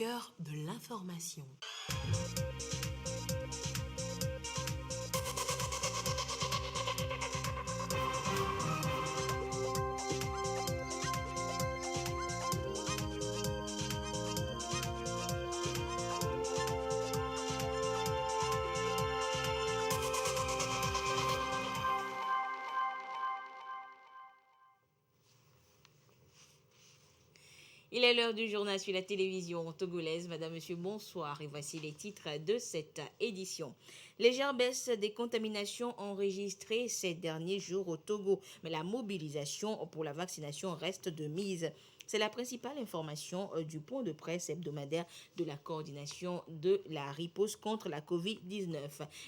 cœur de l'information. Il est l'heure du journal sur la télévision togolaise. Madame, Monsieur, bonsoir. Et voici les titres de cette édition. Légère baisse des contaminations enregistrées ces derniers jours au Togo, mais la mobilisation pour la vaccination reste de mise. C'est la principale information du point de presse hebdomadaire de la coordination de la riposte contre la COVID-19.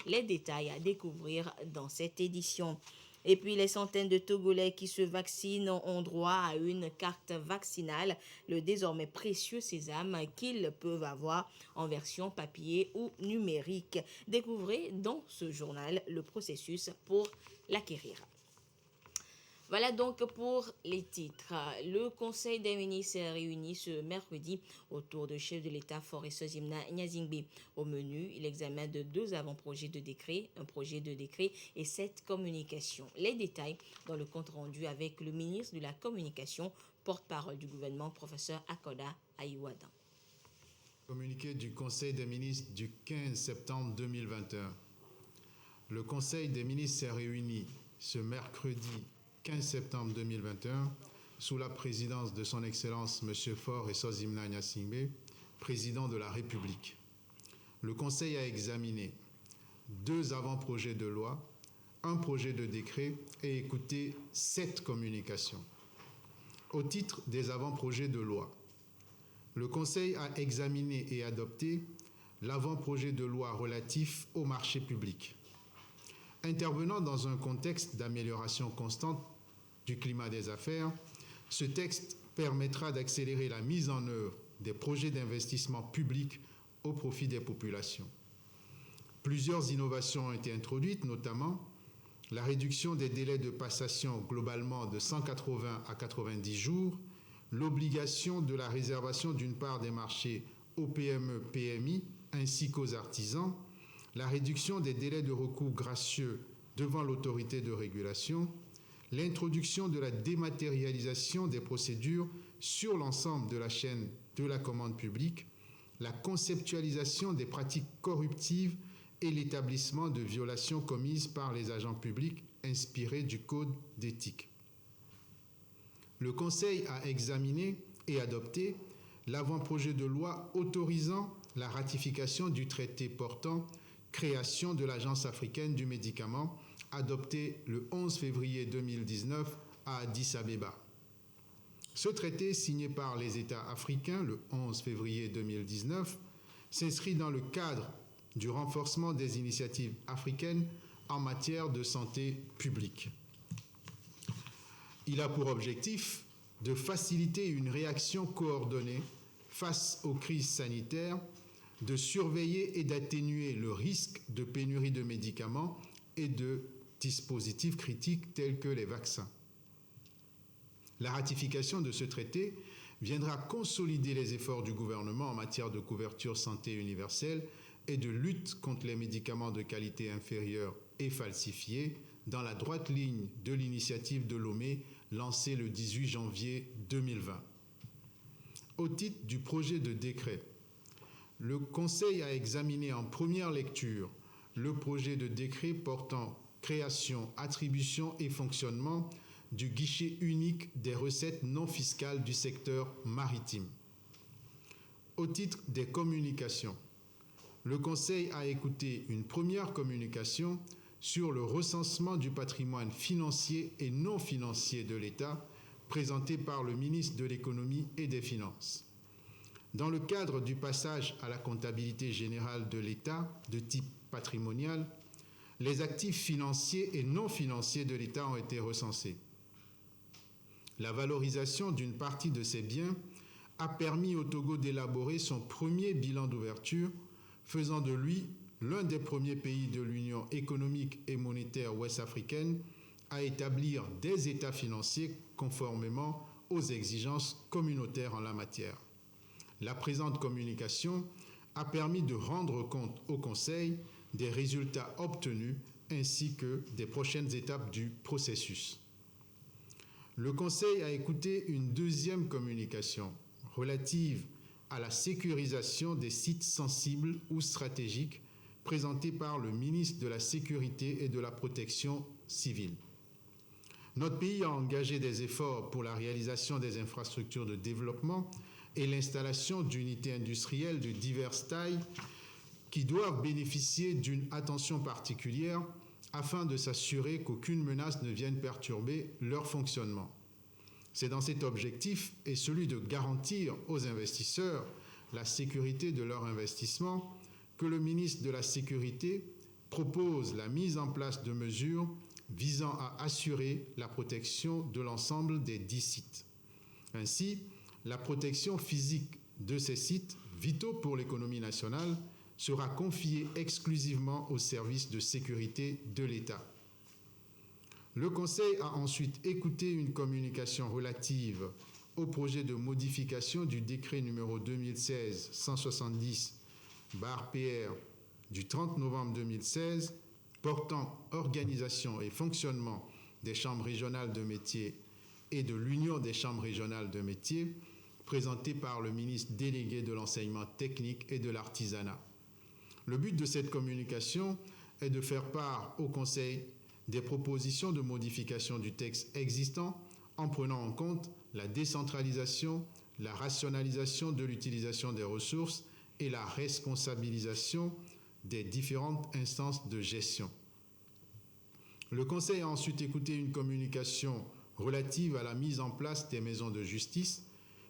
Les détails à découvrir dans cette édition. Et puis les centaines de Togolais qui se vaccinent ont droit à une carte vaccinale, le désormais précieux sésame qu'ils peuvent avoir en version papier ou numérique. Découvrez dans ce journal le processus pour l'acquérir. Voilà donc pour les titres. Le Conseil des ministres s'est réuni ce mercredi autour du chef de l'État Faure Sozimna Nyazingbe. Au menu, l'examen de 2 avant-projets de décret, un projet de décret et 7 communications. Les détails dans le compte rendu avec le ministre de la Communication, porte-parole du gouvernement, professeur Akoda Ayiwadan. Communiqué du Conseil des ministres du 15 septembre 2021. Le Conseil des ministres s'est réuni ce mercredi 15 septembre 2021 sous la présidence de son Excellence M. Faure Sozimna Nyazingbe, président de la République. Le Conseil a examiné 2 avant-projets de loi, un projet de décret et écouté 7 communications. Au titre des avant-projets de loi, le Conseil a examiné et adopté l'avant-projet de loi relatif au marché public. Intervenant dans un contexte d'amélioration constante du climat des affaires, ce texte permettra d'accélérer la mise en œuvre des projets d'investissement public au profit des populations. Plusieurs innovations ont été introduites, notamment la réduction des délais de passation globalement de 180 à 90 jours, l'obligation de la réservation d'une part des marchés aux PME-PMI ainsi qu'aux artisans, la réduction des délais de recours gracieux devant l'autorité de régulation, l'introduction de la dématérialisation des procédures sur l'ensemble de la chaîne de la commande publique, la conceptualisation des pratiques corruptives et l'établissement de violations commises par les agents publics inspirées du Code d'éthique. Le Conseil a examiné et adopté l'avant-projet de loi autorisant la ratification du traité portant création de l'Agence africaine du médicament, adopté le 11 février 2019 à Addis Abeba. Ce traité, signé par les États africains le 11 février 2019, s'inscrit dans le cadre du renforcement des initiatives africaines en matière de santé publique. Il a pour objectif de faciliter une réaction coordonnée face aux crises sanitaires, de surveiller et d'atténuer le risque de pénurie de médicaments et de dispositifs critiques tels que les vaccins. La ratification de ce traité viendra consolider les efforts du gouvernement en matière de couverture santé universelle et de lutte contre les médicaments de qualité inférieure et falsifiés dans la droite ligne de l'initiative de Lomé lancée le 18 janvier 2020. Au titre du projet de décret, le Conseil a examiné en première lecture le projet de décret portant création, attribution et fonctionnement du guichet unique des recettes non fiscales du secteur maritime. Au titre des communications, le Conseil a écouté une première communication sur le recensement du patrimoine financier et non financier de l'État présentée par le ministre de l'Économie et des Finances. Dans le cadre du passage à la comptabilité générale de l'État de type patrimonial, les actifs financiers et non financiers de l'État ont été recensés. La valorisation d'une partie de ces biens a permis au Togo d'élaborer son premier bilan d'ouverture, faisant de lui l'un des premiers pays de l'Union économique et monétaire ouest-africaine à établir des états financiers conformément aux exigences communautaires en la matière. La présente communication a permis de rendre compte au Conseil des résultats obtenus ainsi que des prochaines étapes du processus. Le Conseil a écouté une deuxième communication relative à la sécurisation des sites sensibles ou stratégiques présentée par le ministre de la Sécurité et de la Protection civile. Notre pays a engagé des efforts pour la réalisation des infrastructures de développement et l'installation d'unités industrielles de diverses tailles qui doivent bénéficier d'une attention particulière afin de s'assurer qu'aucune menace ne vienne perturber leur fonctionnement. C'est dans cet objectif et celui de garantir aux investisseurs la sécurité de leur investissement que le ministre de la Sécurité propose la mise en place de mesures visant à assurer la protection de l'ensemble des 10 sites. Ainsi, la protection physique de ces sites, vitaux pour l'économie nationale, sera confiée exclusivement aux services de sécurité de l'État. Le Conseil a ensuite écouté une communication relative au projet de modification du décret numéro 2016-170/PR du 30 novembre 2016 portant organisation et fonctionnement des chambres régionales de métiers et de l'Union des chambres régionales de métiers, présenté par le ministre délégué de l'enseignement technique et de l'artisanat. Le but de cette communication est de faire part au Conseil des propositions de modification du texte existant en prenant en compte la décentralisation, la rationalisation de l'utilisation des ressources et la responsabilisation des différentes instances de gestion. Le Conseil a ensuite écouté une communication relative à la mise en place des maisons de justice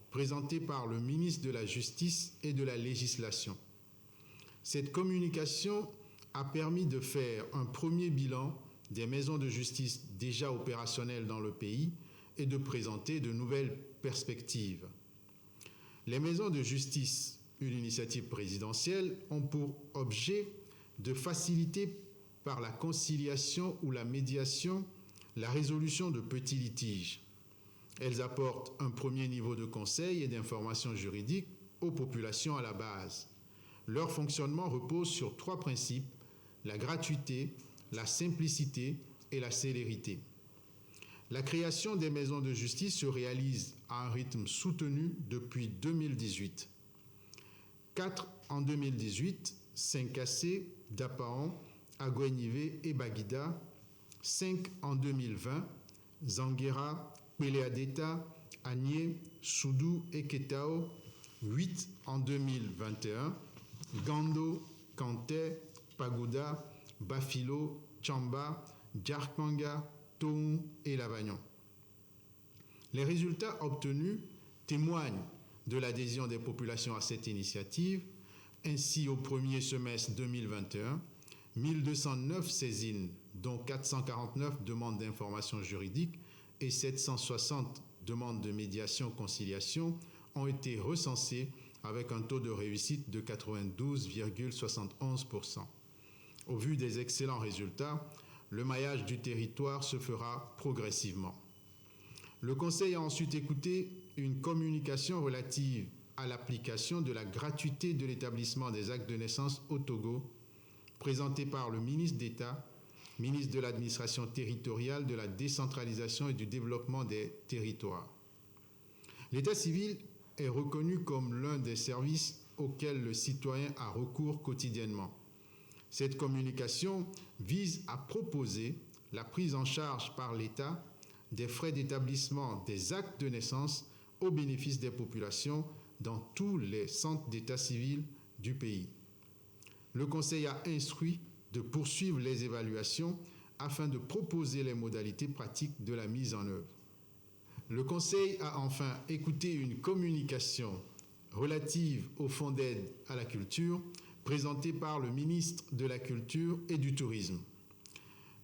présentée par le ministre de la Justice et de la Législation. Cette communication a permis de faire un premier bilan des maisons de justice déjà opérationnelles dans le pays et de présenter de nouvelles perspectives. Les maisons de justice, une initiative présidentielle, ont pour objet de faciliter par la conciliation ou la médiation la résolution de petits litiges. Elles apportent un premier niveau de conseil et d'information juridique aux populations à la base. Leur fonctionnement repose sur 3 principes: la gratuité, la simplicité et la célérité. La création des maisons de justice se réalise à un rythme soutenu depuis 2018. 4 en 2018, Saint-Cassé, Dapaon, Agouenivé et Baguida. 5 en 2020, Zanguera, Péléadeta, Agné, Soudou et Ketao. 8 en 2021, Gando, Kanté, Pagoda, Bafilo, Tchamba, Djarkanga, Toum et Lavagnon. Les résultats obtenus témoignent de l'adhésion des populations à cette initiative. Ainsi, au premier semestre 2021, 1209 saisines, dont 449 demandes d'information juridique et 760 demandes de médiation-conciliation, ont été recensées avec un taux de réussite de 92,71%. Au vu des excellents résultats, le maillage du territoire se fera progressivement. Le Conseil a ensuite écouté une communication relative à l'application de la gratuité de l'établissement des actes de naissance au Togo, présentée par le ministre d'État, ministre de l'Administration territoriale, de la décentralisation et du développement des territoires. L'état civil est reconnu comme l'un des services auxquels le citoyen a recours quotidiennement. Cette communication vise à proposer la prise en charge par l'État des frais d'établissement des actes de naissance au bénéfice des populations dans tous les centres d'état civil du pays. Le Conseil a instruit de poursuivre les évaluations afin de proposer les modalités pratiques de la mise en œuvre. Le Conseil a enfin écouté une communication relative au Fonds d'aide à la culture présentée par le ministre de la Culture et du Tourisme.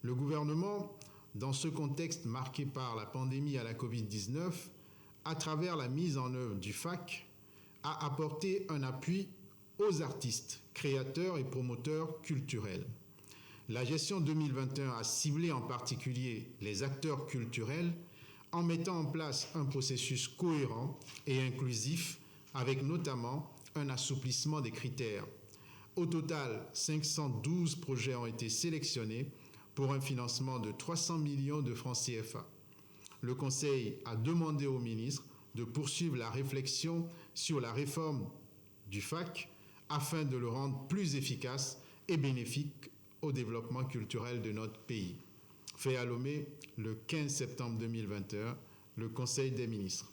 Le gouvernement, dans ce contexte marqué par la pandémie à la Covid-19, à travers la mise en œuvre du FAC, a apporté un appui aux artistes, créateurs et promoteurs culturels. La gestion 2021 a ciblé en particulier les acteurs culturels en mettant en place un processus cohérent et inclusif avec notamment un assouplissement des critères. Au total, 512 projets ont été sélectionnés pour un financement de 300 millions de francs CFA. Le Conseil a demandé au ministre de poursuivre la réflexion sur la réforme du FAC afin de le rendre plus efficace et bénéfique au développement culturel de notre pays. Fait à Lomé le 15 septembre 2021, le Conseil des ministres.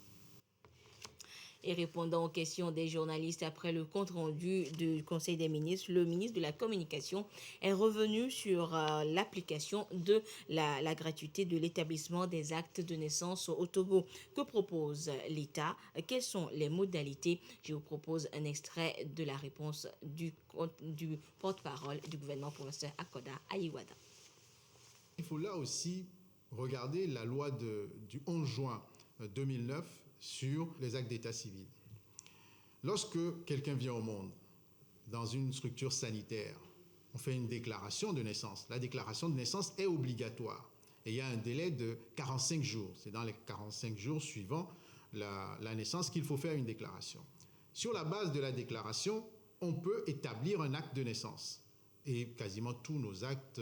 Et répondant aux questions des journalistes après le compte-rendu du Conseil des ministres, le ministre de la Communication est revenu sur l'application de la gratuité de l'établissement des actes de naissance au Togo. Que propose l'État? Quelles sont les modalités? Je vous propose un extrait de la réponse du porte-parole du gouvernement, professeur Akoda Ayiwada. Il faut là aussi regarder la loi du 11 juin 2009 sur les actes d'état civil. Lorsque quelqu'un vient au monde dans une structure sanitaire, on fait une déclaration de naissance. La déclaration de naissance est obligatoire et il y a un délai de 45 jours. C'est dans les 45 jours suivant la naissance qu'il faut faire une déclaration. Sur la base de la déclaration, on peut établir un acte de naissance. Et quasiment tous nos actes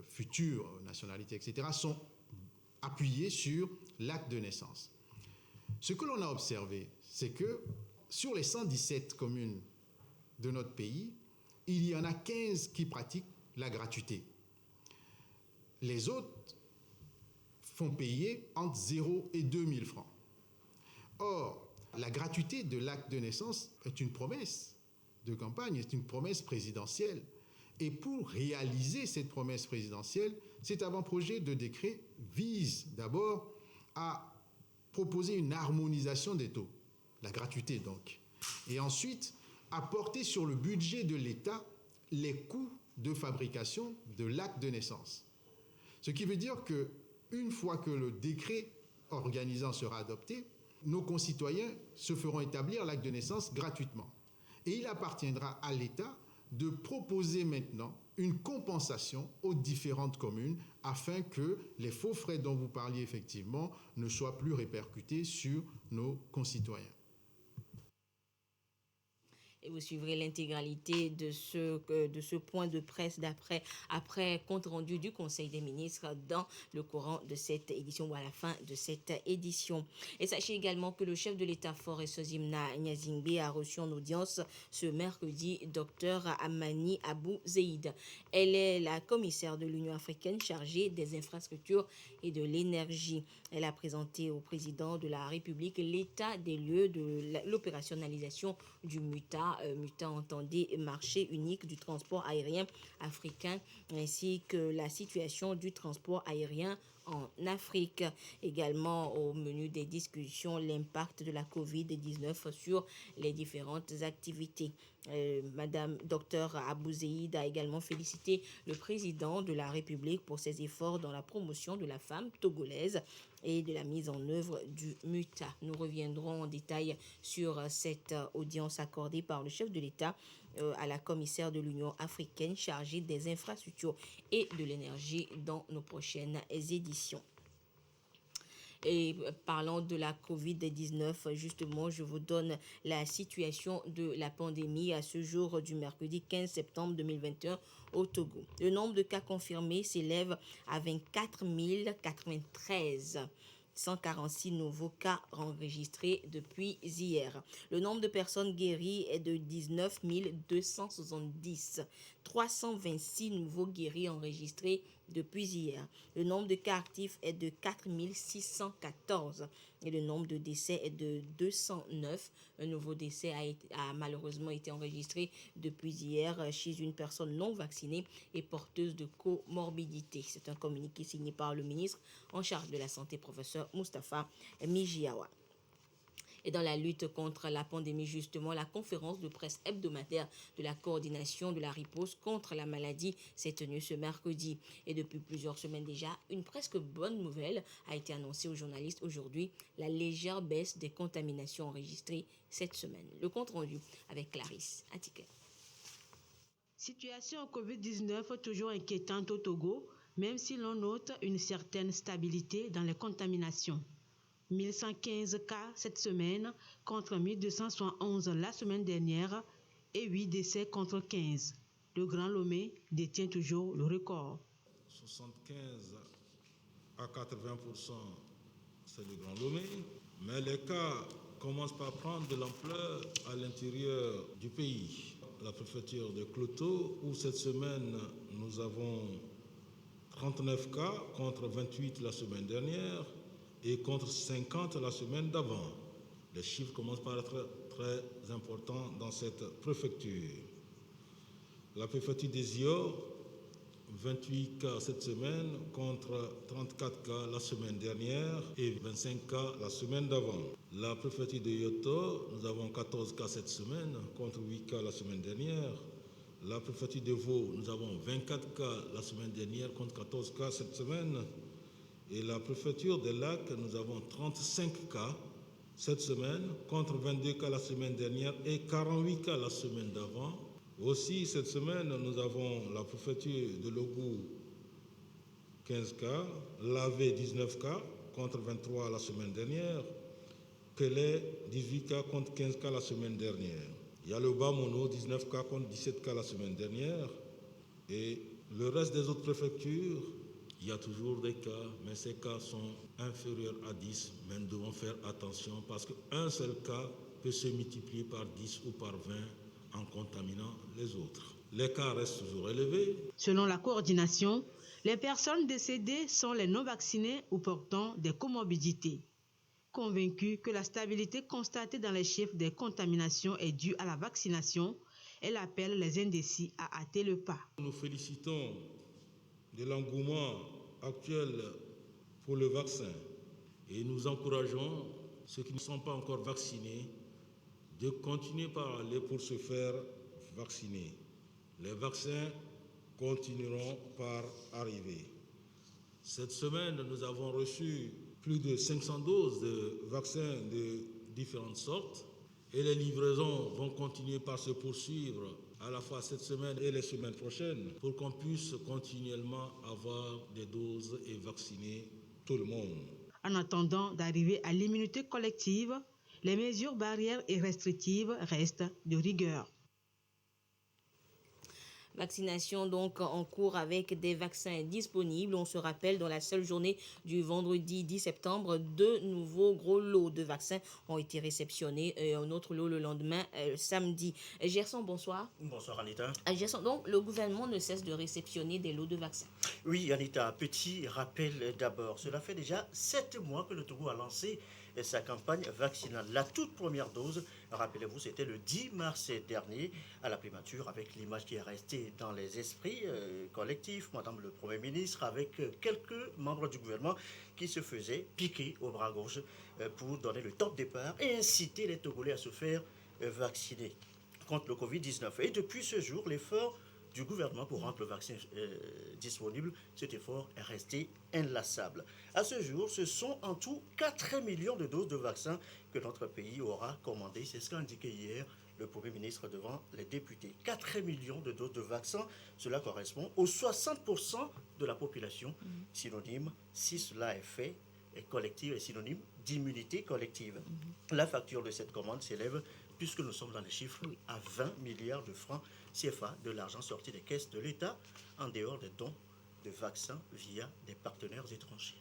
futurs, nationalité, etc., sont appuyés sur l'acte de naissance. Ce que l'on a observé, c'est que sur les 117 communes de notre pays, il y en a 15 qui pratiquent la gratuité. Les autres font payer entre 0 et 2 000 francs. Or, la gratuité de l'acte de naissance est une promesse de campagne, est une promesse présidentielle. Et pour réaliser cette promesse présidentielle, cet avant-projet de décret vise d'abord à proposer une harmonisation des taux, la gratuité donc, et ensuite à porter sur le budget de l'État les coûts de fabrication de l'acte de naissance. Ce qui veut dire qu'une fois que le décret organisant sera adopté, nos concitoyens se feront établir l'acte de naissance gratuitement. Et il appartiendra à l'État de proposer maintenant une compensation aux différentes communes afin que les faux frais dont vous parliez effectivement ne soient plus répercutés sur nos concitoyens. Et vous suivrez l'intégralité de ce point de presse après compte rendu du Conseil des ministres dans le courant de cette édition ou à la fin de cette édition. Et sachez également que le chef de l'État Faure Sozimna Nyazingbe a reçu en audience ce mercredi Dr Amani Abou Zeid. Elle est la commissaire de l'Union africaine chargée des infrastructures et de l'énergie. Elle a présenté au président de la République l'état des lieux de l'opérationnalisation du MUTA. MUTA entendait marché unique du transport aérien africain, ainsi que la situation du transport aérien en Afrique. Également au menu des discussions, l'impact de la COVID-19 sur les différentes activités. Madame Dr Abou Zeid a également félicité le président de la République pour ses efforts dans la promotion de la femme togolaise et de la mise en œuvre du MUTA. Nous reviendrons en détail sur cette audience accordée par le chef de l'État à la commissaire de l'Union africaine chargée des infrastructures et de l'énergie dans nos prochaines éditions. Et parlant de la COVID-19, justement, je vous donne la situation de la pandémie à ce jour du mercredi 15 septembre 2021 au Togo. Le nombre de cas confirmés s'élève à 24 093. 146 nouveaux cas enregistrés depuis hier. Le nombre de personnes guéries est de 19 270. 326 nouveaux guéris enregistrés depuis hier. Le nombre de cas actifs est de 4 614 et le nombre de décès est de 209. Un nouveau décès a malheureusement été enregistré depuis hier chez une personne non vaccinée et porteuse de comorbidité. C'est un communiqué signé par le ministre en charge de la santé, professeur Moustapha Mijiawa. Et dans la lutte contre la pandémie, justement, la conférence de presse hebdomadaire de la coordination de la riposte contre la maladie s'est tenue ce mercredi. Et depuis plusieurs semaines déjà, une presque bonne nouvelle a été annoncée aux journalistes aujourd'hui, la légère baisse des contaminations enregistrées cette semaine. Le compte rendu avec Clarisse Atiké. Situation Covid-19 toujours inquiétante au Togo, même si l'on note une certaine stabilité dans les contaminations. 1115 cas cette semaine contre 1271 la semaine dernière et 8 décès contre 15. Le Grand Lomé détient toujours le record. 75 à 80%, c'est le Grand Lomé, mais les cas commencent par prendre de l'ampleur à l'intérieur du pays. La préfecture de Cloto, où cette semaine nous avons 39 cas contre 28 la semaine dernière et contre 50 la semaine d'avant. Les chiffres commencent par être très importants dans cette préfecture. La préfecture des Iors, 28 cas cette semaine contre 34 cas la semaine dernière et 25 cas la semaine d'avant. La préfecture de Yoto, nous avons 14 cas cette semaine contre 8 cas la semaine dernière. La préfecture de Vaud, nous avons 24 cas la semaine dernière contre 14 cas cette semaine. Et la préfecture des Lacs, nous avons 35 cas cette semaine contre 22 cas la semaine dernière et 48 cas la semaine d'avant. Aussi, cette semaine, nous avons la préfecture de Logou, 15 cas, Lavé, 19 cas, contre 23 la semaine dernière, Pelé, 18 cas, contre 15 cas la semaine dernière. Il y a le Bas-Mono, 19 cas, contre 17 cas la semaine dernière. Et le reste des autres préfectures, il y a toujours des cas, mais ces cas sont inférieurs à 10. Mais nous devons faire attention parce qu'un seul cas peut se multiplier par 10 ou par 20 en contaminant les autres. Les cas restent toujours élevés. Selon la coordination, les personnes décédées sont les non-vaccinés ou portant des comorbidités. Convaincus que la stabilité constatée dans les chiffres des contaminations est due à la vaccination, elle appelle les indécis à hâter le pas. Nous félicitons de l'engouement actuel pour le vaccin et nous encourageons ceux qui ne sont pas encore vaccinés de continuer par aller pour se faire vacciner. Les vaccins continueront par arriver. Cette semaine, nous avons reçu plus de 500 doses de vaccins de différentes sortes et les livraisons vont continuer par se poursuivre à la fois cette semaine et les semaines prochaines pour qu'on puisse continuellement avoir des doses et vacciner tout le monde. En attendant d'arriver à l'immunité collective, les mesures barrières et restrictives restent de rigueur. Vaccination donc en cours avec des vaccins disponibles. On se rappelle, dans la seule journée du vendredi 10 septembre, 2 nouveaux gros lots de vaccins ont été réceptionnés et un autre lot le lendemain, samedi. Gerson, bonsoir. Bonsoir Anita. Gerson, donc le gouvernement ne cesse de réceptionner des lots de vaccins. Oui Anita, petit rappel d'abord. Cela fait déjà 7 mois que le Togo a lancé sa campagne vaccinale. La toute première dose, rappelez-vous, c'était le 10 mars dernier, à la primature, avec l'image qui est restée dans les esprits collectifs, Madame le Premier ministre, avec quelques membres du gouvernement qui se faisaient piquer au bras gauche pour donner le top départ et inciter les Togolais à se faire vacciner contre le Covid-19. Et depuis ce jour, l'effort du gouvernement pour rendre le vaccin disponible, cet effort est resté inlassable. À ce jour, ce sont en tout 4 millions de doses de vaccins que notre pays aura commandé. C'est ce qu'a indiqué hier le Premier ministre devant les députés. 4 millions de doses de vaccins, cela correspond aux 60% de la population. Synonyme, si cela est fait, est collective, est synonyme d'immunité collective. La facture de cette commande s'élève, puisque nous sommes dans les chiffres, à 20 milliards de francs CFA, de l'argent sorti des caisses de l'État, en dehors des dons de vaccins via des partenaires étrangers.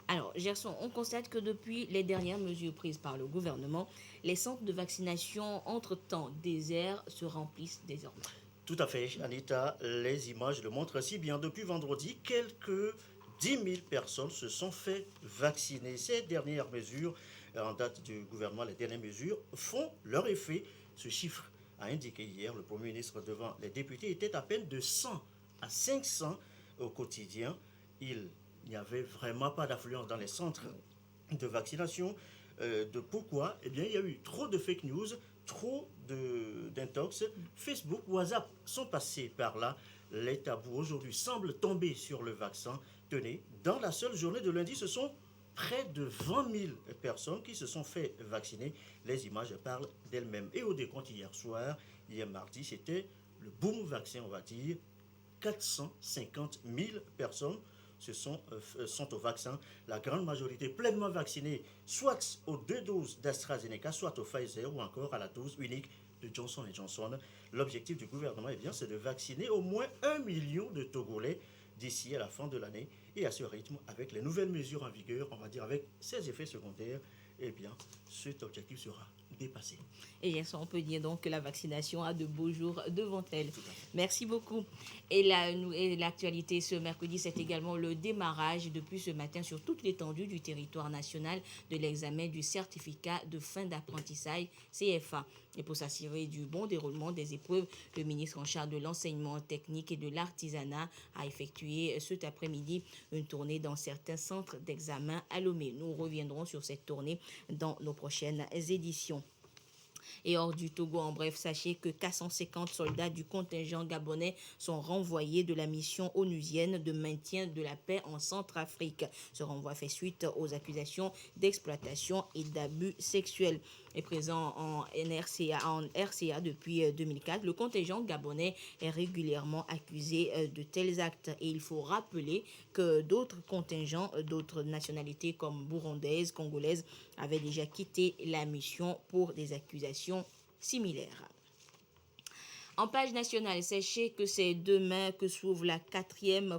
Alors, Gerson, on constate que depuis les dernières mesures prises par le gouvernement, les centres de vaccination entre-temps déserts se remplissent désormais. Tout à fait, Anita. Les images le montrent si bien. Depuis vendredi, quelques 10 000 personnes se sont fait vacciner. Ces dernières mesures, en date du gouvernement, les dernières mesures font leur effet. Ce chiffre a indiqué hier le Premier ministre devant les députés était à peine de 100 à 500 au quotidien. Il n'y avait vraiment pas d'affluence dans les centres de vaccination. Pourquoi ? Eh bien, il y a eu trop de fake news, trop d'intox. Facebook, WhatsApp sont passés par là. Les tabous aujourd'hui semblent tomber sur le vaccin. Tenez, dans la seule journée de lundi, ce sont près de 20 000 personnes qui se sont fait vacciner. Les images parlent d'elles-mêmes. Et au décompte hier soir, hier mardi, c'était le boom vaccin, on va dire. 450 000 personnes sont au vaccin. La grande majorité pleinement vaccinée, soit aux 2 doses d'AstraZeneca, soit au Pfizer ou encore à la dose unique de Johnson & Johnson. L'objectif du gouvernement, c'est de vacciner au moins 1 million de Togolais d'ici à la fin de l'année. Et à ce rythme, avec les nouvelles mesures en vigueur, on va dire avec ses effets secondaires, cet objectif sera dépassé. Et on peut dire donc que la vaccination a de beaux jours devant elle. Merci beaucoup. Et l'actualité ce mercredi, c'est également le démarrage depuis ce matin sur toute l'étendue du territoire national de l'examen du certificat de fin d'apprentissage CFA. Et pour s'assurer du bon déroulement des épreuves, le ministre en charge de l'enseignement technique et de l'artisanat a effectué cet après-midi une tournée dans certains centres d'examen à Lomé. Nous reviendrons sur cette tournée dans nos prochaines éditions. Et hors du Togo, en bref, sachez que 450 soldats du contingent gabonais sont renvoyés de la mission onusienne de maintien de la paix en Centrafrique. Ce renvoi fait suite aux accusations d'exploitation et d'abus sexuels. Et présent en RCA depuis 2004, le contingent gabonais est régulièrement accusé de tels actes. Et il faut rappeler que d'autres contingents, d'autres nationalités comme burundaises, congolaises, avaient déjà quitté la mission pour des accusations similaires. En page nationale, sachez que c'est demain que s'ouvre la 4e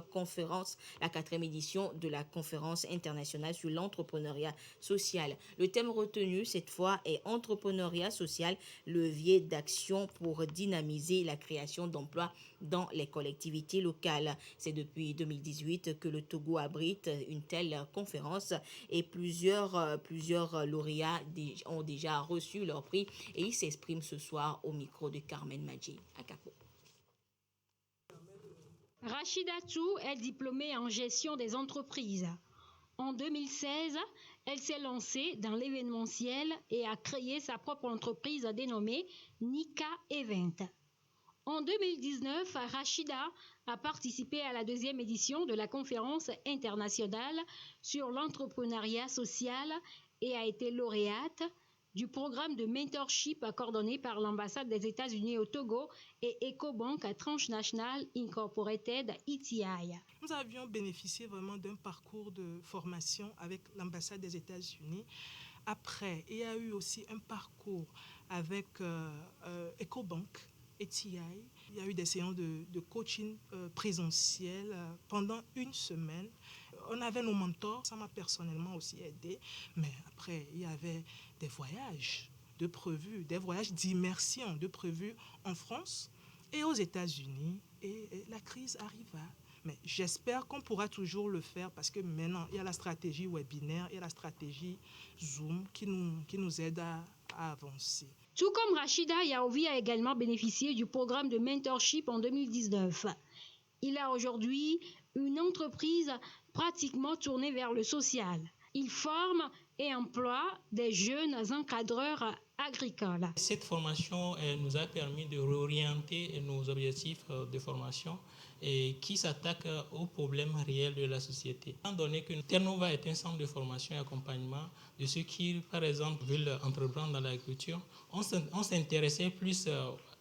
édition de la conférence internationale sur l'entrepreneuriat social. Le thème retenu cette fois est entrepreneuriat social, levier d'action pour dynamiser la création d'emplois dans les collectivités locales. C'est depuis 2018 que le Togo abrite une telle conférence et plusieurs lauréats ont déjà reçu leur prix et ils s'expriment ce soir au micro de Carmen Madji. Rachida Chou est diplômée en gestion des entreprises. En 2016, elle s'est lancée dans l'événementiel et a créé sa propre entreprise dénommée Nika Event. En 2019, Rachida a participé à la 2e édition de la conférence internationale sur l'entrepreneuriat social et a été lauréate du programme de mentorship coordonné par l'ambassade des États-Unis au Togo et EcoBank Transnational Incorporated ETI. Nous avions bénéficié vraiment d'un parcours de formation avec l'ambassade des États-Unis. Après, il y a eu aussi un parcours avec EcoBank ETI. Il y a eu des séances de coaching présentiel pendant une semaine. On avait nos mentors, ça m'a personnellement aussi aidé. Mais après, il y avait des voyages de prévus, des voyages d'immersion de prévus en France et aux États-Unis. Et la crise arriva. Mais j'espère qu'on pourra toujours le faire parce que maintenant, il y a la stratégie webinaire, il y a la stratégie Zoom qui nous aide à avancer. Tout comme Rachida, Yaovi a également bénéficié du programme de mentorship en 2019. Il a aujourd'hui une entreprise pratiquement tournée vers le social. Il forme et emploie des jeunes encadreurs agricoles. Cette formation nous a permis de réorienter nos objectifs de formation et qui s'attaquent aux problèmes réels de la société. Étant donné que Ternova est un centre de formation et accompagnement de ceux qui, par exemple, veulent entreprendre dans l'agriculture, on s'intéressait plus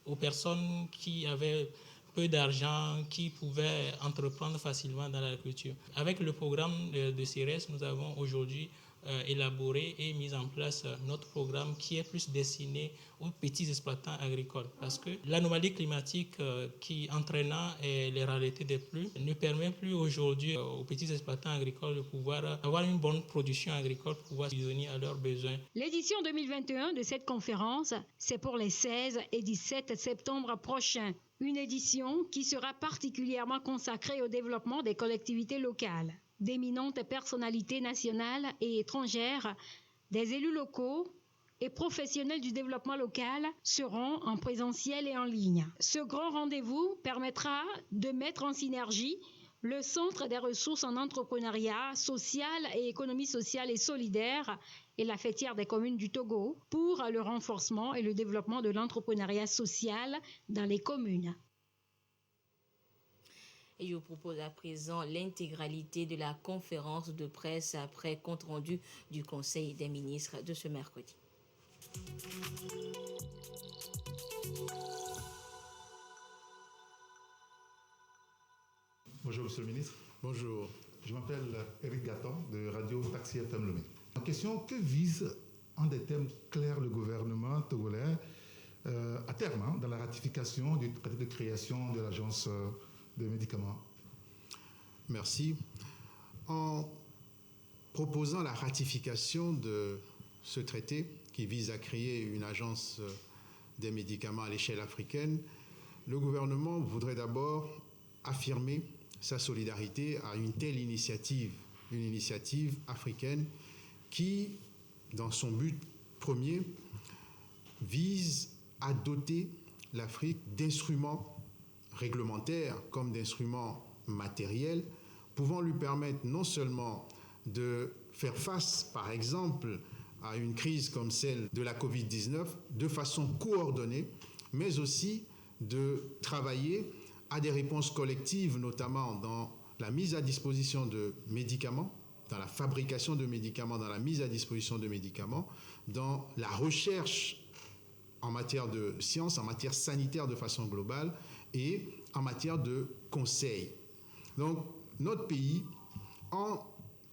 aux personnes qui avaient peu d'argent, qui pouvaient entreprendre facilement dans l'agriculture. Avec le programme de CERES, nous avons aujourd'hui élaboré et mis en place notre programme qui est plus destiné aux petits exploitants agricoles. Parce que l'anomalie climatique qui entraînant les raretés des pluies ne permet plus aujourd'hui aux petits exploitants agricoles de pouvoir avoir une bonne production agricole pour pouvoir subvenir à leurs besoins. L'édition 2021 de cette conférence, c'est pour les 16 et 17 septembre prochains. Une édition qui sera particulièrement consacrée au développement des collectivités locales. D'éminentes personnalités nationales et étrangères, des élus locaux et professionnels du développement local seront en présentiel et en ligne. Ce grand rendez-vous permettra de mettre en synergie le Centre des ressources en entrepreneuriat social et économie sociale et solidaire et la fêtière des communes du Togo pour le renforcement et le développement de l'entrepreneuriat social dans les communes. Et je vous propose à présent l'intégralité de la conférence de presse après compte rendu du Conseil des ministres de ce mercredi. Bonjour Monsieur le Ministre. Bonjour. Je m'appelle Eric Gatton de Radio Taxi FM Lomé. En question, que vise en des termes clairs le gouvernement togolais à terme dans la ratification du traité de création de l'agence de médicaments? Merci. En proposant la ratification de ce traité qui vise à créer une agence des médicaments à l'échelle africaine, le gouvernement voudrait d'abord affirmer sa solidarité à une telle initiative, une initiative africaine qui, dans son but premier, vise à doter l'Afrique d'instruments réglementaires comme d'instruments matériels pouvant lui permettre non seulement de faire face, par exemple, à une crise comme celle de la Covid-19 de façon coordonnée, mais aussi de travailler à des réponses collectives, notamment dans la mise à disposition de médicaments, dans la fabrication de médicaments, dans la mise à disposition de médicaments, dans la recherche en matière de sciences, en matière sanitaire de façon globale et en matière de conseil. Donc, notre pays, en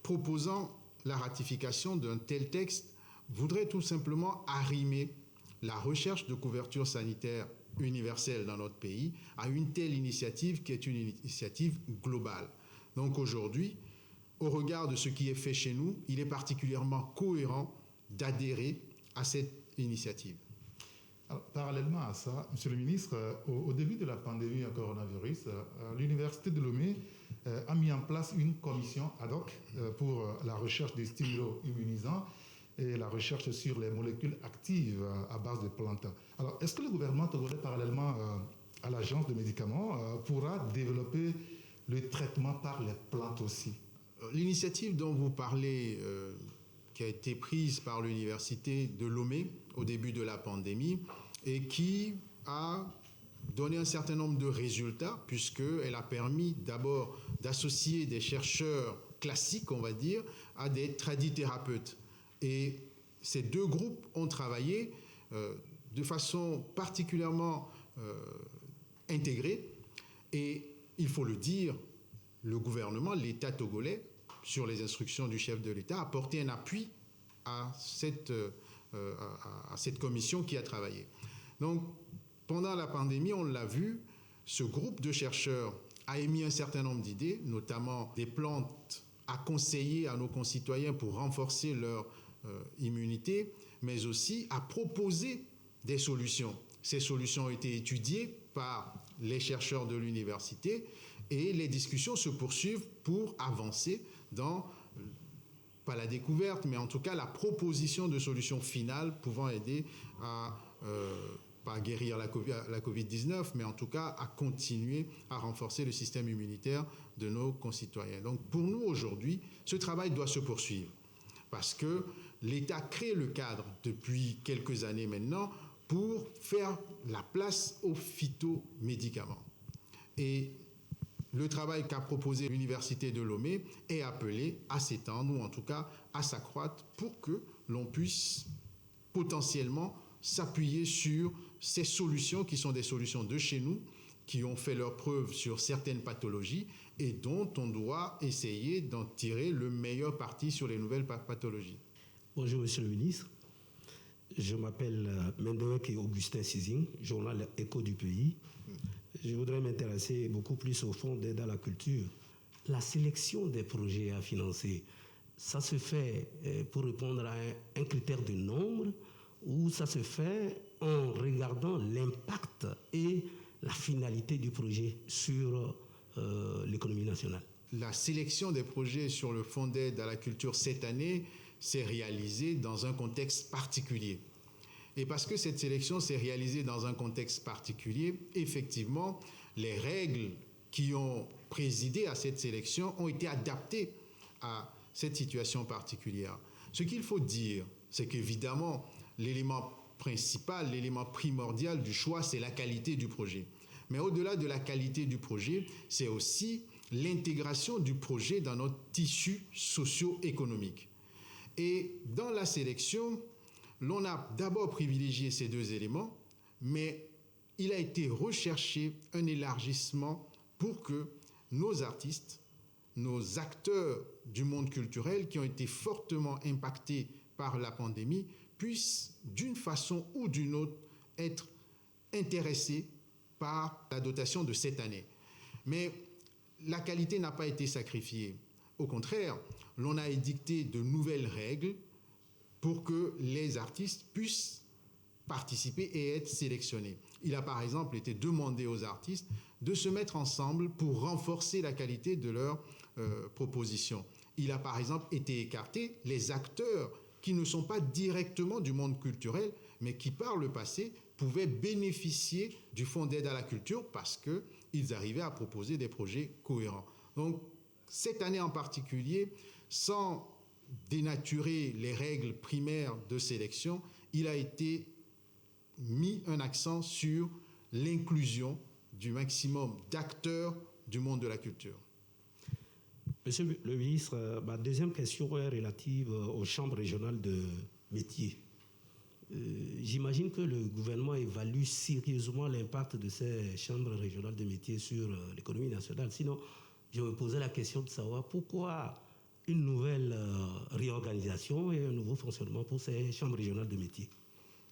proposant la ratification d'un tel texte, voudrait tout simplement arrimer la recherche de couverture sanitaire universelle dans notre pays à une telle initiative qui est une initiative globale. Donc aujourd'hui, au regard de ce qui est fait chez nous, il est particulièrement cohérent d'adhérer à cette initiative. Alors, parallèlement à ça, Monsieur le ministre, au début de la pandémie à coronavirus, l'Université de Lomé a mis en place une commission ad hoc pour la recherche des stimulo-immunisants et la recherche sur les molécules actives à base de plantes. Alors, est-ce que le gouvernement togolais, parallèlement à l'agence de médicaments, pourra développer le traitement par les plantes aussi? L'initiative dont vous parlez, qui a été prise par l'Université de Lomé au début de la pandémie et qui a donné un certain nombre de résultats, puisqu'elle a permis d'abord d'associer des chercheurs classiques, on va dire, à des tradithérapeutes. Et ces deux groupes ont travaillé de façon particulièrement intégrée. Et il faut le dire, le gouvernement, l'État togolais, sur les instructions du chef de l'État, a apporté un appui à cette commission qui a travaillé. Donc, pendant la pandémie, on l'a vu, ce groupe de chercheurs a émis un certain nombre d'idées, notamment des plantes à conseiller à nos concitoyens pour renforcer leur immunité, mais aussi à proposer des solutions. Ces solutions ont été étudiées par les chercheurs de l'université et les discussions se poursuivent pour avancer dans, pas la découverte, mais en tout cas la proposition de solutions finales pouvant aider à, pas à guérir la COVID-19, mais en tout cas à continuer à renforcer le système immunitaire de nos concitoyens. Donc pour nous aujourd'hui, ce travail doit se poursuivre parce que l'État crée le cadre depuis quelques années maintenant pour faire la place aux phytomédicaments. Et le travail qu'a proposé l'Université de Lomé est appelé à s'étendre, ou en tout cas à s'accroître, pour que l'on puisse potentiellement s'appuyer sur ces solutions qui sont des solutions de chez nous, qui ont fait leur preuve sur certaines pathologies et dont on doit essayer d'en tirer le meilleur parti sur les nouvelles pathologies. Bonjour Monsieur le ministre, je m'appelle Mendeweke Augustin Sizing, journal Écho du pays. Je voudrais m'intéresser beaucoup plus au fonds d'aide à la culture. La sélection des projets à financer, ça se fait pour répondre à un critère de nombre ou ça se fait en regardant l'impact et la finalité du projet sur l'économie nationale? La sélection des projets sur le fonds d'aide à la culture cette année s'est réalisée dans un contexte particulier. Et parce que cette sélection s'est réalisée dans un contexte particulier, effectivement, les règles qui ont présidé à cette sélection ont été adaptées à cette situation particulière. Ce qu'il faut dire, c'est qu'évidemment, l'élément principal, l'élément primordial du choix, c'est la qualité du projet. Mais au-delà de la qualité du projet, c'est aussi l'intégration du projet dans notre tissu socio-économique. Et dans la sélection, l'on a d'abord privilégié ces deux éléments, mais il a été recherché un élargissement pour que nos artistes nos acteurs du monde culturel qui ont été fortement impactés par la pandémie puissent, d'une façon ou d'une autre, être intéressés par la dotation de cette année. Mais la qualité n'a pas été sacrifiée. Au contraire, l'on a édicté de nouvelles règles pour que les artistes puissent participer et être sélectionnés. Il a par exemple été demandé aux artistes de se mettre ensemble pour renforcer la qualité de leurs propositions. Il a par exemple été écarté les acteurs qui ne sont pas directement du monde culturel, mais qui par le passé pouvaient bénéficier du Fonds d'aide à la culture parce qu'ils arrivaient à proposer des projets cohérents. Donc, cette année en particulier, sans dénaturer les règles primaires de sélection, il a été mis un accent sur l'inclusion du maximum d'acteurs du monde de la culture. Monsieur le ministre, ma deuxième question est relative aux chambres régionales de métiers. J'imagine que le gouvernement évalue sérieusement l'impact de ces chambres régionales de métiers sur l'économie nationale. Sinon, je me posais la question de savoir pourquoi une nouvelle réorganisation et un nouveau fonctionnement pour ces chambres régionales de métiers.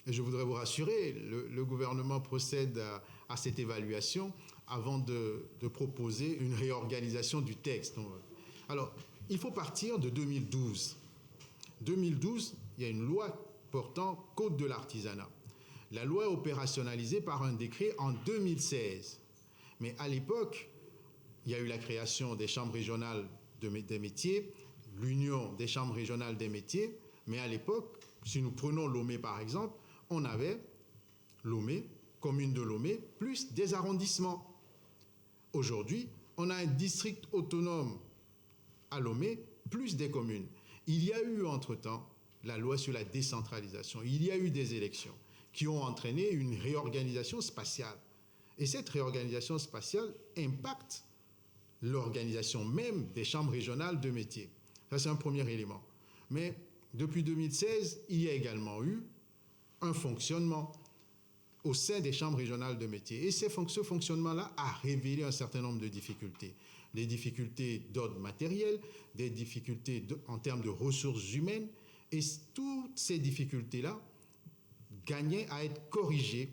Et je voudrais vous rassurer, le gouvernement procède à cette évaluation avant de proposer une réorganisation du texte. Alors, il faut partir de 2012. 2012, il y a une loi portant Code de l'artisanat. La loi est opérationnalisée par un décret en 2016. Mais à l'époque, il y a eu la création des chambres régionales des métiers, l'union des chambres régionales des métiers. Mais à l'époque, si nous prenons Lomé par exemple, on avait Lomé, commune de Lomé, plus des arrondissements. Aujourd'hui, on a un district autonome à Lomé, plus des communes. Il y a eu entre-temps la loi sur la décentralisation. Il y a eu des élections qui ont entraîné une réorganisation spatiale. Et cette réorganisation spatiale impacte l'organisation même des chambres régionales de métiers. Ça, c'est un premier élément. Mais depuis 2016, il y a également eu un fonctionnement au sein des chambres régionales de métiers. Et ce fonctionnement-là a révélé un certain nombre de difficultés. Des difficultés d'ordre matériel, des difficultés en termes de ressources humaines. Et toutes ces difficultés-là gagnaient à être corrigées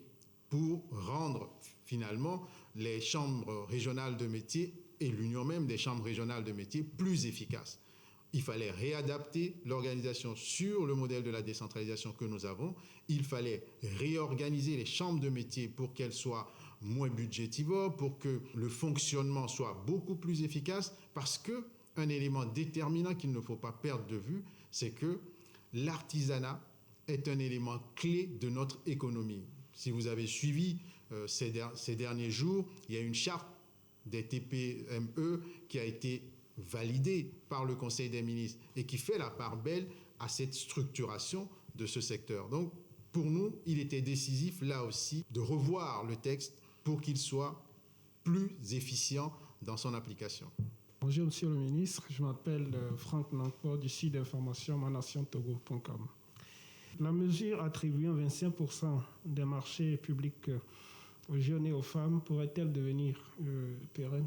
pour rendre finalement les chambres régionales de métiers et l'union même des chambres régionales de métiers plus efficaces. Il fallait réadapter l'organisation sur le modèle de la décentralisation que nous avons. Il fallait réorganiser les chambres de métiers pour qu'elles soient moins budgétivores, pour que le fonctionnement soit beaucoup plus efficace, parce qu'un élément déterminant qu'il ne faut pas perdre de vue, c'est que l'artisanat est un élément clé de notre économie. Si vous avez suivi ces derniers jours, il y a une charte des TPME qui a été validée par le Conseil des ministres et qui fait la part belle à cette structuration de ce secteur. Donc, pour nous, il était décisif, là aussi, de revoir le texte pour qu'il soit plus efficient dans son application. Bonjour, Monsieur le ministre. Je m'appelle Franck Nankpo du site d'information manationtogo.com. La mesure attribuant 25% des marchés publics aux jeunes et aux femmes pourrait-elle devenir pérenne?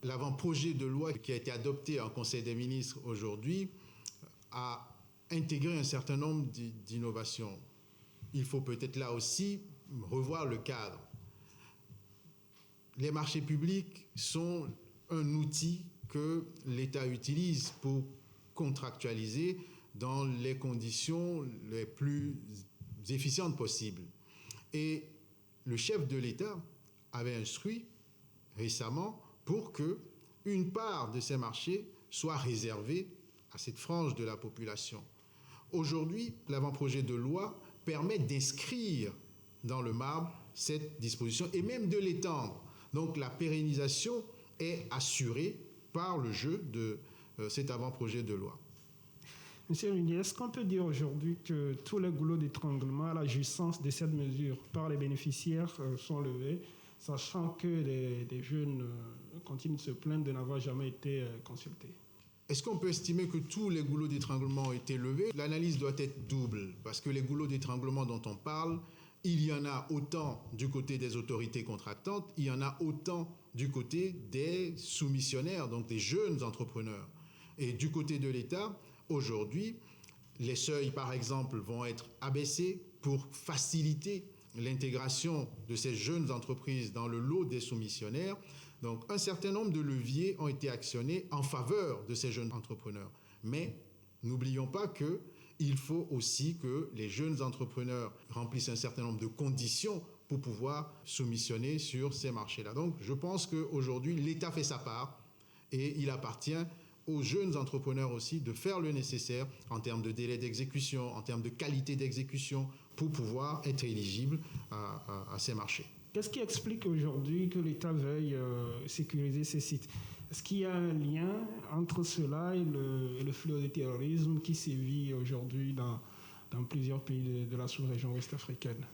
L'avant-projet de loi qui a été adopté en Conseil des ministres aujourd'hui a intégré un certain nombre d'innovations. Il faut peut-être là aussi revoir le cadre. Les marchés publics sont un outil que l'État utilise pour contractualiser dans les conditions les plus efficientes possibles. Et le chef de l'État avait instruit récemment pour qu'une part de ces marchés soit réservée à cette frange de la population. Aujourd'hui, l'avant-projet de loi permet d'inscrire dans le marbre cette disposition et même de l'étendre. Donc la pérennisation est assurée par le jeu de cet avant-projet de loi. Monsieur le ministre, est-ce qu'on peut dire aujourd'hui que tous les goulots d'étranglement à la jouissance de cette mesure par les bénéficiaires sont levés, sachant que les jeunes continuent de se plaindre de n'avoir jamais été consultés? Est-ce qu'on peut estimer que tous les goulots d'étranglement ont été levés? L'analyse doit être double, parce que les goulots d'étranglement dont on parle, il y en a autant du côté des autorités contractantes, il y en a autant du côté des soumissionnaires, donc des jeunes entrepreneurs. Et du côté de l'État, aujourd'hui, les seuils, par exemple, vont être abaissés pour faciliter l'intégration de ces jeunes entreprises dans le lot des soumissionnaires. Donc, un certain nombre de leviers ont été actionnés en faveur de ces jeunes entrepreneurs. Mais n'oublions pas qu'il faut aussi que les jeunes entrepreneurs remplissent un certain nombre de conditions pour pouvoir soumissionner sur ces marchés-là. Donc, je pense qu'aujourd'hui, l'État fait sa part et il appartient aux jeunes entrepreneurs aussi de faire le nécessaire en termes de délai d'exécution, en termes de qualité d'exécution pour pouvoir être éligible à ces marchés. Qu'est-ce qui explique aujourd'hui que l'État veuille sécuriser ces sites? Est-ce qu'il y a un lien entre cela et le flux de terrorisme qui sévit aujourd'hui dans plusieurs pays de la sous-région ouest-africaine?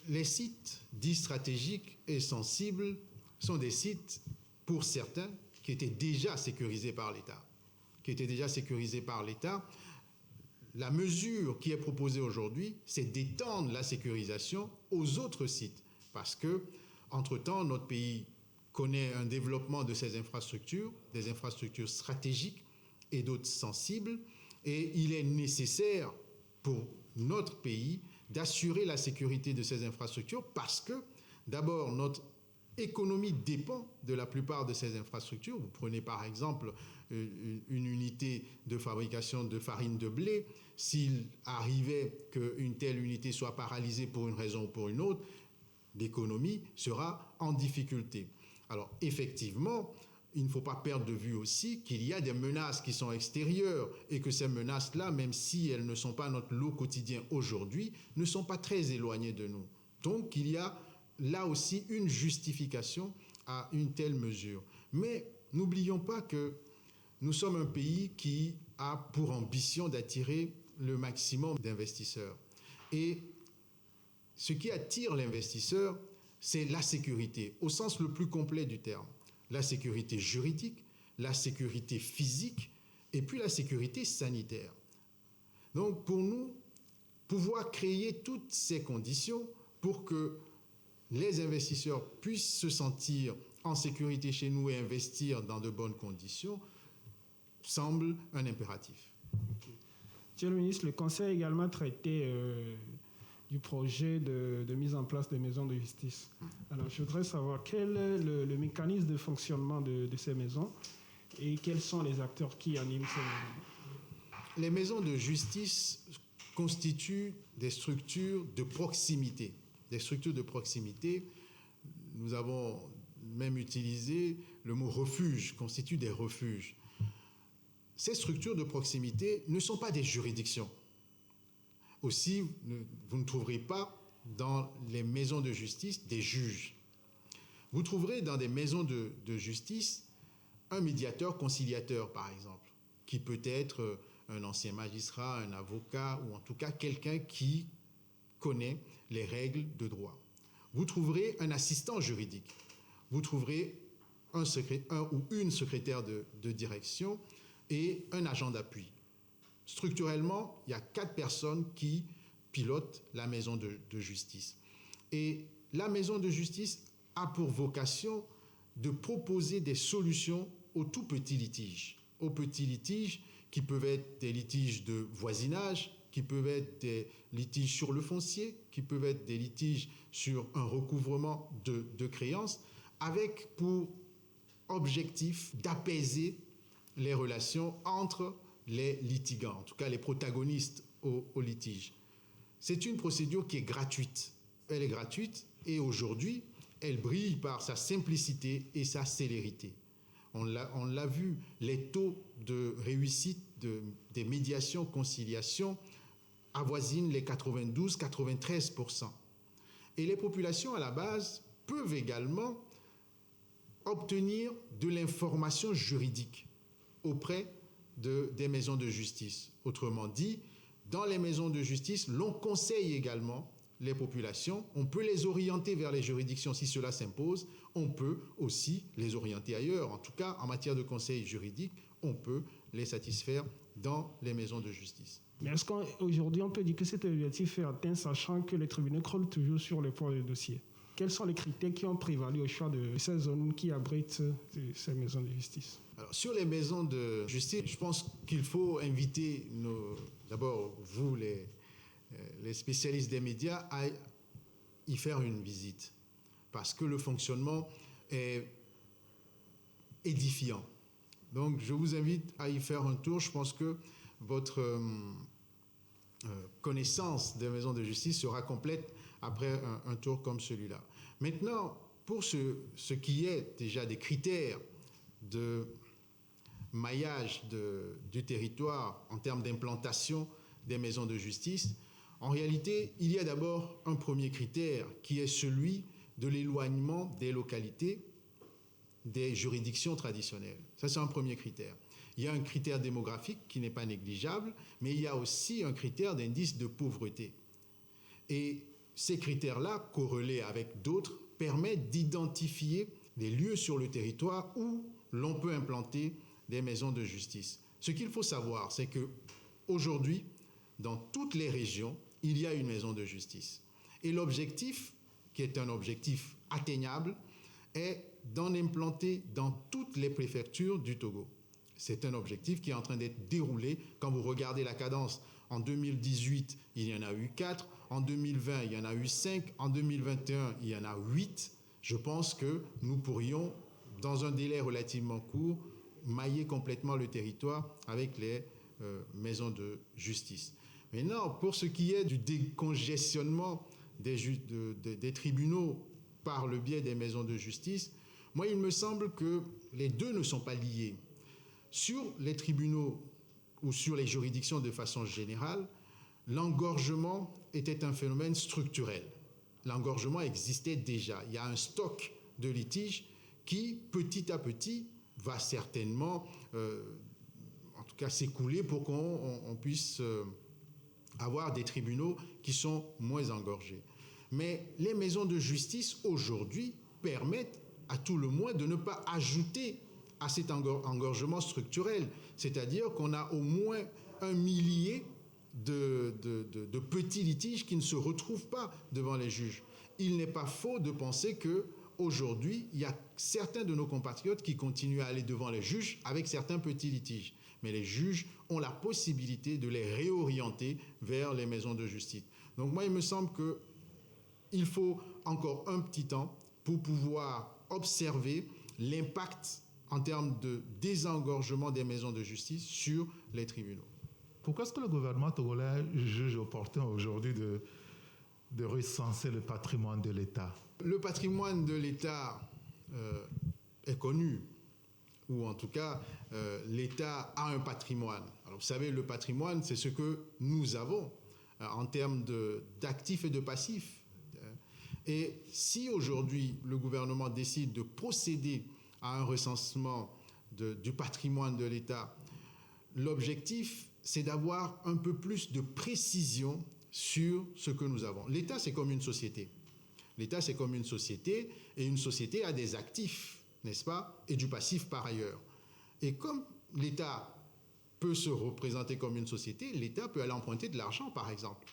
Les sites dits stratégiques et sensibles sont des sites, pour certains, qui étaient déjà sécurisés par l'État. La mesure qui est proposée aujourd'hui, c'est d'étendre la sécurisation aux autres sites. Parce que, entre-temps, notre pays connaît un développement de ces infrastructures, des infrastructures stratégiques et d'autres sensibles, et il est nécessaire pour notre pays d'assurer la sécurité de ces infrastructures parce que, d'abord, notre économie dépend de la plupart de ces infrastructures. Vous prenez par exemple une unité de fabrication de farine de blé. S'il arrivait qu'une telle unité soit paralysée pour une raison ou pour une autre, l'économie sera en difficulté. Alors effectivement, il ne faut pas perdre de vue aussi qu'il y a des menaces qui sont extérieures et que ces menaces-là, même si elles ne sont pas notre lot quotidien aujourd'hui, ne sont pas très éloignées de nous. Donc il y a là aussi une justification à une telle mesure. Mais n'oublions pas que nous sommes un pays qui a pour ambition d'attirer le maximum d'investisseurs. Et ce qui attire l'investisseur, c'est la sécurité, au sens le plus complet du terme. La sécurité juridique, la sécurité physique et puis la sécurité sanitaire. Donc pour nous, pouvoir créer toutes ces conditions pour que les investisseurs puissent se sentir en sécurité chez nous et investir dans de bonnes conditions semble un impératif. Monsieur le ministre, le Conseil a également traité du projet de mise en place des maisons de justice. Alors, je voudrais savoir quel est le mécanisme de fonctionnement de ces maisons et quels sont les acteurs qui animent ces maisons. Les maisons de justice constituent des structures de proximité. Des structures de proximité, nous avons même utilisé le mot refuge, constituent des refuges. Ces structures de proximité ne sont pas des juridictions. Aussi, vous ne trouverez pas dans les maisons de justice des juges. Vous trouverez dans des maisons de justice un médiateur conciliateur, par exemple, qui peut être un ancien magistrat, un avocat, ou en tout cas quelqu'un qui connaît les règles de droit. Vous trouverez un assistant juridique. Vous trouverez un ou une secrétaire de direction et un agent d'appui. Structurellement, il y a 4 personnes qui pilotent la maison de justice. Et la maison de justice a pour vocation de proposer des solutions aux tout petits litiges. Aux petits litiges qui peuvent être des litiges de voisinage, qui peuvent être des litiges sur le foncier, qui peuvent être des litiges sur un recouvrement de créances, avec pour objectif d'apaiser les relations entre les litigants, en tout cas les protagonistes au litige. C'est une procédure qui est gratuite. Elle est gratuite et aujourd'hui, elle brille par sa simplicité et sa célérité. On l'a vu, les taux de réussite des médiations, conciliations avoisinent les 92-93%. Et les populations à la base peuvent également obtenir de l'information juridique auprès des maisons de justice. Autrement dit, dans les maisons de justice, l'on conseille également les populations, on peut les orienter vers les juridictions si cela s'impose, on peut aussi les orienter ailleurs. En tout cas, en matière de conseil juridique, on peut les satisfaire dans les maisons de justice. Mais est-ce qu'aujourd'hui, on peut dire que cet objectif est atteint, sachant que les tribunaux crôlent toujours sur le poids des dossiers? Quels sont les critères qui ont prévalu au choix de ces zones qui abritent ces maisons de justice? Alors, sur les maisons de justice, je pense qu'il faut inviter d'abord vous, les spécialistes des médias, à y faire une visite. Parce que le fonctionnement est édifiant. Donc, je vous invite à y faire un tour. Je pense que votre connaissance des maisons de justice sera complète après un tour comme celui-là. Maintenant, pour ce qui est déjà des critères de maillage du territoire en termes d'implantation des maisons de justice, en réalité, il y a d'abord un premier critère qui est celui de l'éloignement des localités des juridictions traditionnelles. Ça, c'est un premier critère. Il y a un critère démographique qui n'est pas négligeable, mais il y a aussi un critère d'indice de pauvreté. Et ces critères-là, corrélés avec d'autres, permettent d'identifier des lieux sur le territoire où l'on peut implanter des maisons de justice. Ce qu'il faut savoir, c'est qu'aujourd'hui, dans toutes les régions, il y a une maison de justice. Et l'objectif, qui est un objectif atteignable, est d'en implanter dans toutes les préfectures du Togo. C'est un objectif qui est en train d'être déroulé. Quand vous regardez la cadence, en 2018, il y en a eu 4, en 2020, il y en a eu 5, en 2021, il y en a 8. Je pense que nous pourrions, dans un délai relativement court, mailler complètement le territoire avec les maisons de justice. Maintenant, pour ce qui est du décongestionnement des tribunaux par le biais des maisons de justice, moi, il me semble que les deux ne sont pas liés. Sur les tribunaux ou sur les juridictions de façon générale, l'engorgement était un phénomène structurel. L'engorgement existait déjà. Il y a un stock de litiges qui, petit à petit, va certainement, en tout cas, s'écouler pour qu'on puisse avoir des tribunaux qui sont moins engorgés. Mais les maisons de justice, aujourd'hui, permettent à tout le moins de ne pas ajouter à cet engorgement structurel. C'est-à-dire qu'on a au moins 1 millier de petits litiges qui ne se retrouvent pas devant les juges. Il n'est pas faux de penser qu'aujourd'hui, il y a certains de nos compatriotes qui continuent à aller devant les juges avec certains petits litiges. Mais les juges ont la possibilité de les réorienter vers les maisons de justice. Donc moi, il me semble qu'il faut encore un petit temps pour pouvoir observer l'impact en termes de désengorgement des maisons de justice sur les tribunaux. Pourquoi est-ce que le gouvernement togolais juge opportun aujourd'hui de recenser le patrimoine de l'État? Le patrimoine de l'État est connu, ou en tout cas, l'État a un patrimoine. Alors, vous savez, le patrimoine, c'est ce que nous avons en termes d'actifs et de passifs. Et si aujourd'hui, le gouvernement décide de procéder à un recensement du patrimoine de l'État, l'objectif, c'est d'avoir un peu plus de précision sur ce que nous avons. L'État, c'est comme une société. L'État, c'est comme une société, et une société a des actifs, n'est-ce pas, et du passif par ailleurs. Et comme l'État peut se représenter comme une société, l'État peut aller emprunter de l'argent, par exemple.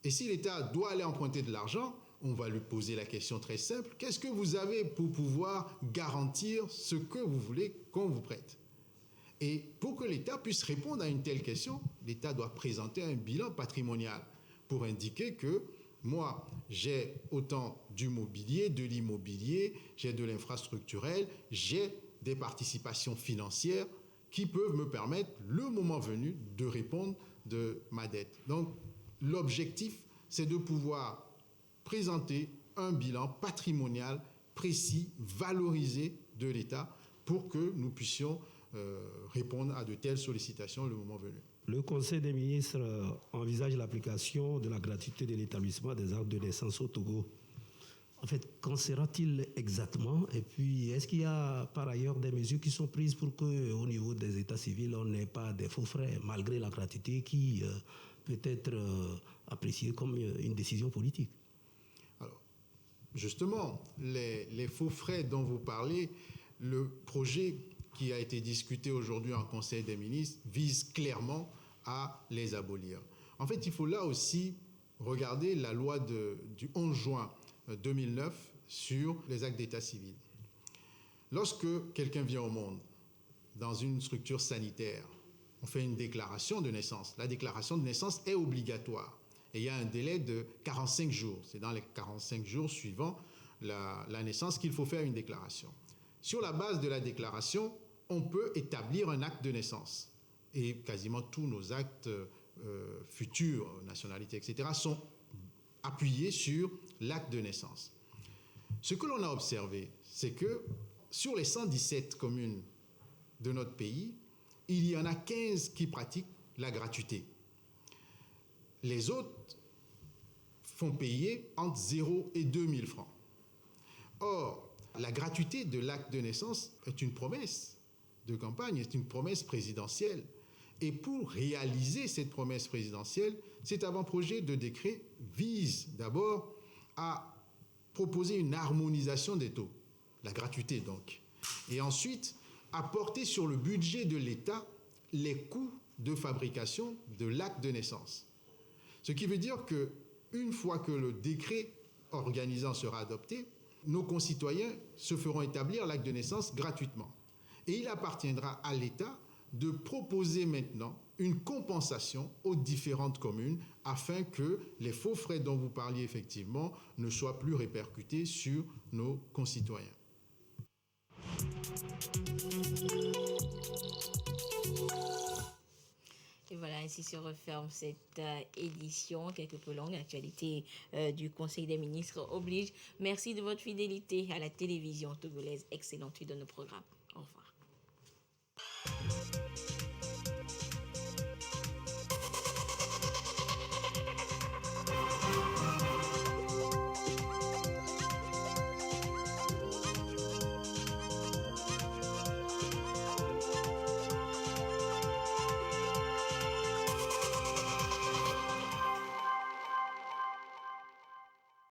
Et si l'État doit aller emprunter de l'argent, on va lui poser la question très simple. Qu'est-ce que vous avez pour pouvoir garantir ce que vous voulez qu'on vous prête? Et pour que l'État puisse répondre à une telle question, l'État doit présenter un bilan patrimonial pour indiquer que moi, j'ai autant du mobilier, de l'immobilier, j'ai de l'infrastructurel, j'ai des participations financières qui peuvent me permettre, le moment venu, de répondre de ma dette. Donc, l'objectif, c'est de pouvoir présenter un bilan patrimonial précis, valorisé de l'État pour que nous puissions répondre à de telles sollicitations le moment venu. Le Conseil des ministres envisage l'application de la gratuité de l'établissement des actes de naissance au Togo. En fait, qu'en sera-t-il exactement? Et puis, est-ce qu'il y a par ailleurs des mesures qui sont prises pour qu'au niveau des états civils, on n'ait pas des faux frais, malgré la gratuité qui peut être appréciée comme une décision politique? Alors, justement, les faux frais dont vous parlez, le projet qui a été discuté aujourd'hui en Conseil des ministres vise clairement à les abolir. En fait, il faut là aussi regarder la loi du 11 juin 2009 sur les actes d'état civil. Lorsque quelqu'un vient au monde dans une structure sanitaire, on fait une déclaration de naissance. La déclaration de naissance est obligatoire et il y a un délai de 45 jours. C'est dans les 45 jours suivant la naissance qu'il faut faire une déclaration. Sur la base de la déclaration, on peut établir un acte de naissance. Et quasiment tous nos actes futurs, nationalité, etc., sont appuyés sur l'acte de naissance. Ce que l'on a observé, c'est que sur les 117 communes de notre pays, il y en a 15 qui pratiquent la gratuité. Les autres font payer entre 0 et 2 000 francs. Or, la gratuité de l'acte de naissance est une promesse de campagne, est une promesse présidentielle. Et pour réaliser cette promesse présidentielle, cet avant-projet de décret vise d'abord à proposer une harmonisation des taux, la gratuité donc, et ensuite à porter sur le budget de l'État les coûts de fabrication de l'acte de naissance. Ce qui veut dire qu'une fois que le décret organisant sera adopté, nos concitoyens se feront établir l'acte de naissance gratuitement. Et il appartiendra à l'État de proposer maintenant une compensation aux différentes communes afin que les faux frais dont vous parliez effectivement ne soient plus répercutés sur nos concitoyens. Et voilà, ainsi se referme cette édition, quelque peu longue. L'actualité du Conseil des ministres oblige. Merci de votre fidélité à la télévision togolaise. Excellente suite de nos programmes. Au revoir.